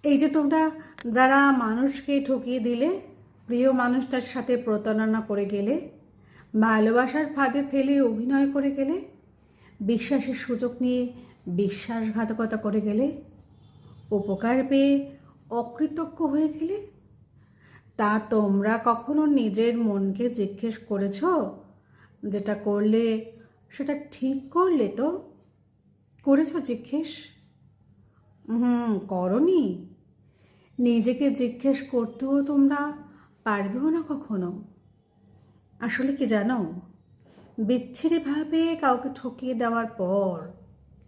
এই যে তোমরা যারা মানুষকে ঠকিয়ে দিলে, প্রিয় মানুষটার সাথে প্রতারণা করে গেলে, ভালোবাসার ফাঁদে ফেলে অভিনয় করে গেলে, বিশ্বাসের সুযোগ নিয়ে বিশ্বাসঘাতকতা করে গেলে, উপকার পেয়ে অকৃতজ্ঞ হয়ে গেলে, তা তোমরা কখনো নিজের মনকে জিজ্ঞেস করেছো যেটা করলে সেটা ঠিক করলে তো? করেছো জিজ্ঞেস? করনি। নিজেকে জিজ্ঞেস করতেও তোমরা পারবেও না কখনো। আসলে কি জানো, বিচ্ছিরিভাবে কাউকে ঠকিয়ে দেওয়ার পর,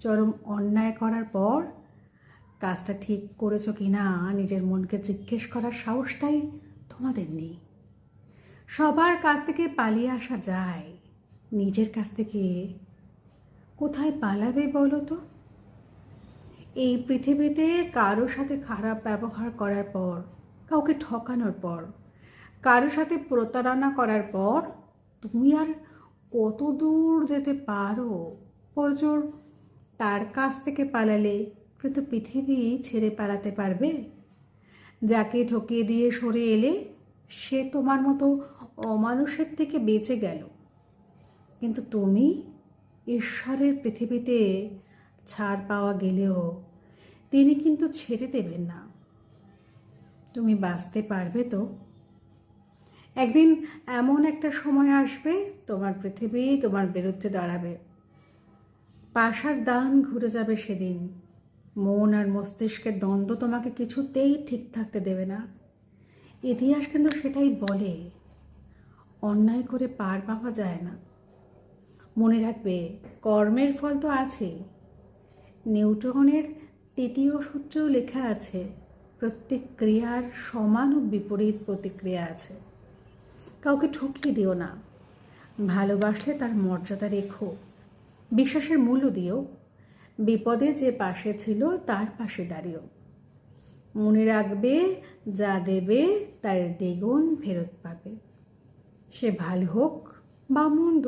চরম অন্যায় করার পর, কাজটা ঠিক করেছো কি না নিজের মনকে জিজ্ঞেস করার সাহসটাই তোমাদের নেই। সবার কাছ থেকে পালিয়ে আসা যায়, নিজের কাছ থেকে কোথায় পালাবে বলো তো? এই পৃথিবীতে কারো সাথে খারাপ ব্যবহার করার পর, কাউকে ঠকানোর পর, কারো সাথে প্রতারণা করার পর তুমি আর কত দূর যেতে পারো? পরজোর তার কাছ থেকে পালালে কিন্তু পৃথিবী ছেড়ে পালাতে পারবে? যাকে ঠকিয়ে দিয়ে সরে এলে সে তোমার মতো অমানুষের থেকে বেঁচে গেল, কিন্তু তুমি ঈশ্বরের পৃথিবীতে ছাড় পাওয়া গেলেও তিনি কিন্তু ছেড়ে দেবেন না। তুমি বাঁচতে পারবে তো? একদিন এমন একটা সময় আসবে, তোমার পৃথিবী তোমার বিরুদ্ধে দাঁড়াবে, পাশার দান ঘুরে যাবে সেদিন। মন আর মস্তিষ্কের দ্বন্দ্ব তোমাকে কিছুতেই ঠিক থাকতে দেবে না। ইতিহাস কিন্তু সেটাই বলে, অন্যায় করে পার পাওয়া যায় না। মনে রাখবে, কর্মের ফল তো আছেই। নিউটনের তৃতীয় সূত্রেও লেখা আছে, প্রত্যেক ক্রিয়ার সমান ও বিপরীত প্রতিক্রিয়া আছে। কাউকে ঠকিয়ে দিও না। ভালোবাসলে তার মর্যাদা রেখো, বিশ্বাসের মূল্য দিও, বিপদে যে পাশে ছিল তার পাশে দাঁড়িও। মনে রাখবে, যা দেবে তার দ্বিগুণ ফেরত পাবে, সে ভালো হোক বা মন্দ।